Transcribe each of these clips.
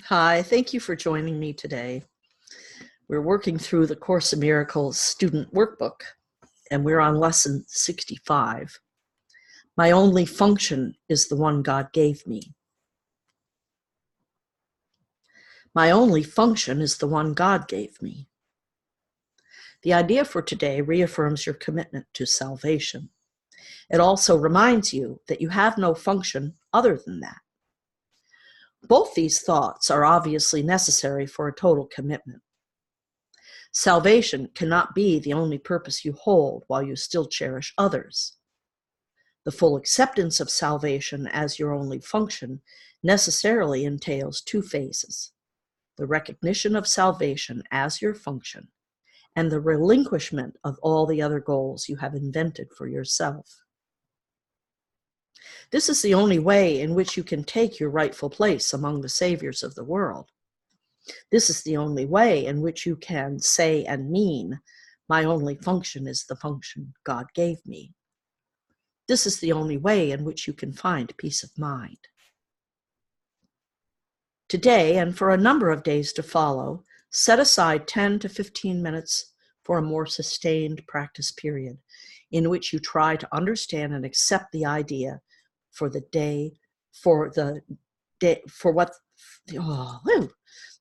Hi, thank you for joining me today. We're working through the Course in Miracles student workbook, and we're on lesson 65. My only function is the one God gave me. My only function is the one God gave me. The idea for today reaffirms your commitment to salvation. It also reminds you that you have no function other than that. Both these thoughts are obviously necessary for a total commitment. Salvation cannot be the only purpose you hold while you still cherish others. The full acceptance of salvation as your only function necessarily entails two phases: the recognition of salvation as your function and the relinquishment of all the other goals you have invented for yourself. This is the only way in which you can take your rightful place among the saviors of the world. This is the only way in which you can say and mean, my only function is the function God gave me. This is the only way in which you can find peace of mind. Today, and for a number of days to follow, set aside 10 to 15 minutes for a more sustained practice period in which you try to understand and accept the idea for the day,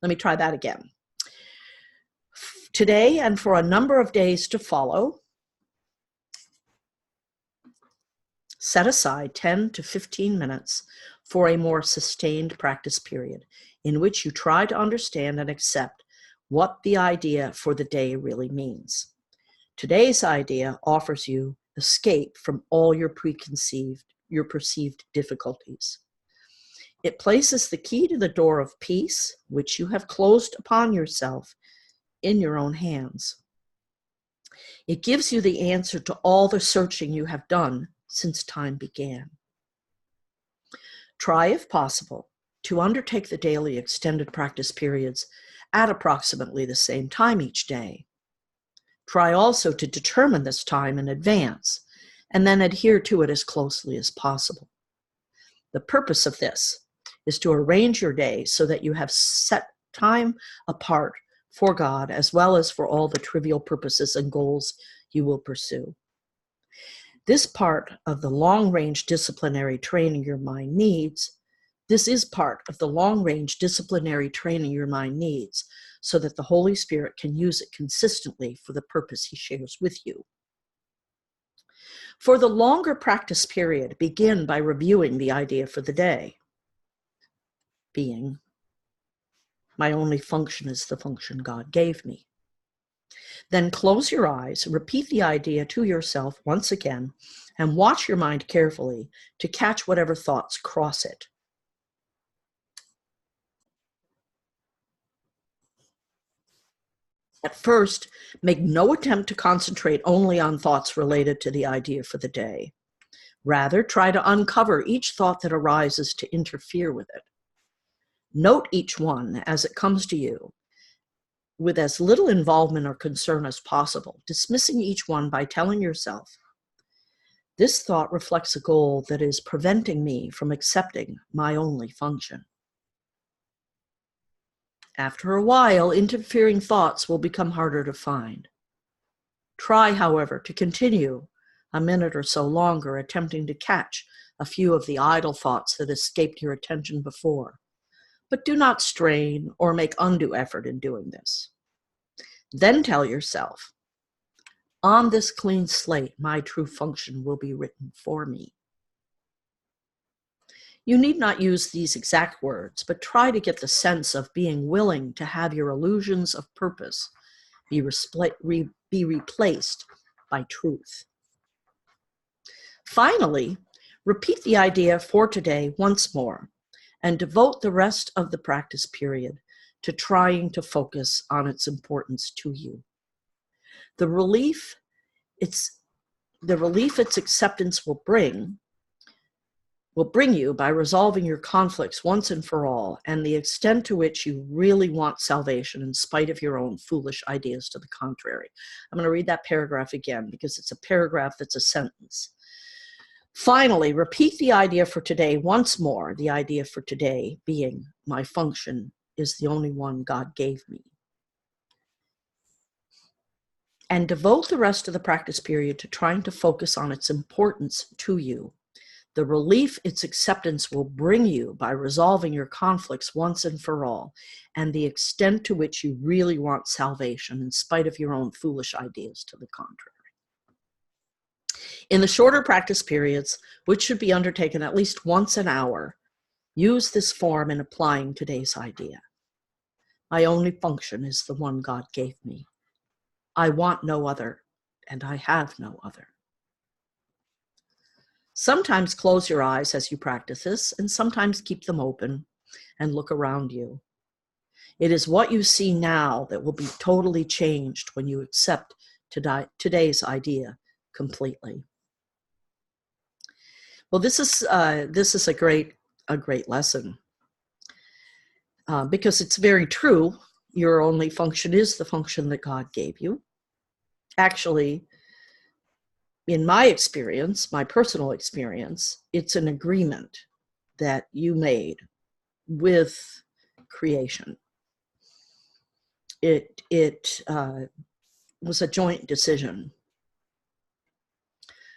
let me try that again. Today and for a number of days to follow, set aside 10 to 15 minutes for a more sustained practice period in which you try to understand and accept what the idea for the day really means. Today's idea offers you escape from all your perceived difficulties. It places the key to the door of peace, which you have closed upon yourself, in your own hands. It gives you the answer to all the searching you have done since time began. Try, if possible, to undertake the daily extended practice periods at approximately the same time each day. Try also to determine this time in advance and then adhere to it as closely as possible. The purpose of this is to arrange your day so that you have set time apart for God as well as for all the trivial purposes and goals you will pursue. This part of the long-range disciplinary training your mind needs, so that the Holy Spirit can use it consistently for the purpose He shares with you. For the longer practice period, begin by reviewing the idea for the day, being, my only function is the function God gave me. Then close your eyes, repeat the idea to yourself once again, and watch your mind carefully to catch whatever thoughts cross it. At first, make no attempt to concentrate only on thoughts related to the idea for the day. Rather, try to uncover each thought that arises to interfere with it. Note each one as it comes to you, with as little involvement or concern as possible, dismissing each one by telling yourself, this thought reflects a goal that is preventing me from accepting my only function. After a while, interfering thoughts will become harder to find. Try, however, to continue a minute or so longer, attempting to catch a few of the idle thoughts that escaped your attention before. But do not strain or make undue effort in doing this. Then tell yourself, on this clean slate, my true function will be written for me. You need not use these exact words, but try to get the sense of being willing to have your illusions of purpose be replaced by truth. Finally, repeat the idea for today once more and devote the rest of the practice period to trying to focus on its importance to you. The relief its acceptance will bring you by resolving your conflicts once and for all, and the extent to which you really want salvation in spite of your own foolish ideas to the contrary. I'm going to read that paragraph again because it's a paragraph that's a sentence. Finally, repeat the idea for today once more, the idea for today being, my function is the only one God gave me. And devote the rest of the practice period to trying to focus on its importance to you, the relief its acceptance will bring you by resolving your conflicts once and for all, and the extent to which you really want salvation in spite of your own foolish ideas to the contrary. In the shorter practice periods, which should be undertaken at least once an hour, use this form in applying today's idea. My only function is the one God gave me. I want no other, and I have no other. Sometimes close your eyes as you practice this, and sometimes keep them open and look around you. It is what you see now that will be totally changed when you accept today's idea completely. Well, this is a great lesson because it's very true. Your only function is the function that God gave you. Actually, in my experience, my personal experience, it's an agreement that you made with creation. It was a joint decision.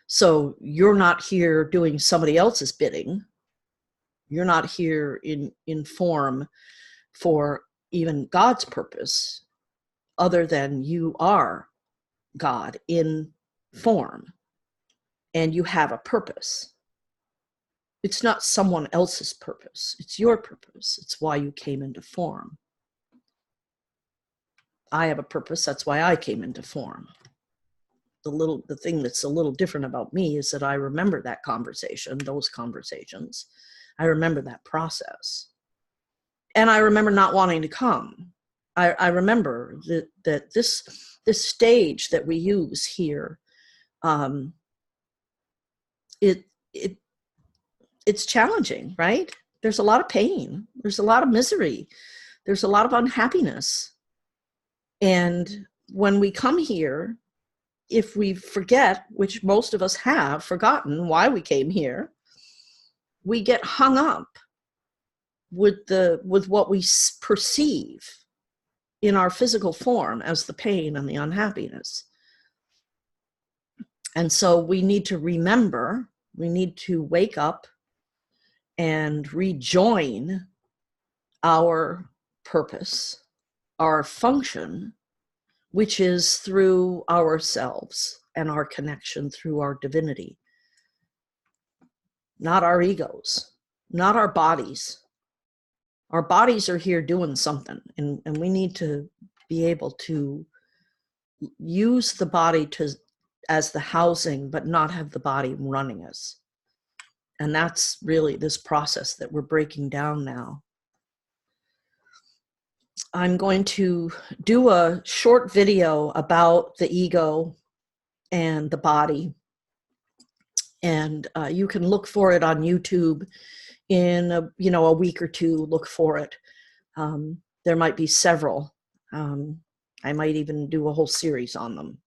So you're not here doing somebody else's bidding. You're not here in form for even God's purpose, other than you are God in form, and you have a purpose. It's not someone else's purpose. It's your purpose. It's why you came into form. I have a purpose. That's why I came into form. The thing that's a little different about me is that I remember that conversation, those conversations. I remember that process. And I remember not wanting to come. I remember that this stage that we use here, it's challenging, right? There's a lot of pain. There's a lot of misery. There's a lot of unhappiness. And when we come here, if we forget, which most of us have forgotten why we came here, we get hung up with what we perceive in our physical form as the pain and the unhappiness. And so we need to remember, we need to wake up and rejoin our purpose, our function, which is through ourselves and our connection through our divinity. Not our egos, not our bodies. Our bodies are here doing something, and we need to be able to use the body as the housing, but not have the body running us. And that's really this process that we're breaking down now. I'm going to do a short video about the ego and the body. And you can look for it on YouTube in a week or two. Look for it. There might be several. I might even do a whole series on them.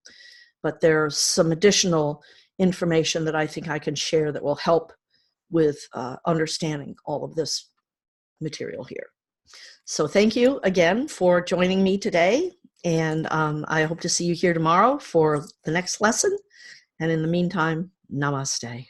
But there's some additional information that I think I can share that will help with understanding all of this material here. So thank you again for joining me today. And I hope to see you here tomorrow for the next lesson. And in the meantime, namaste.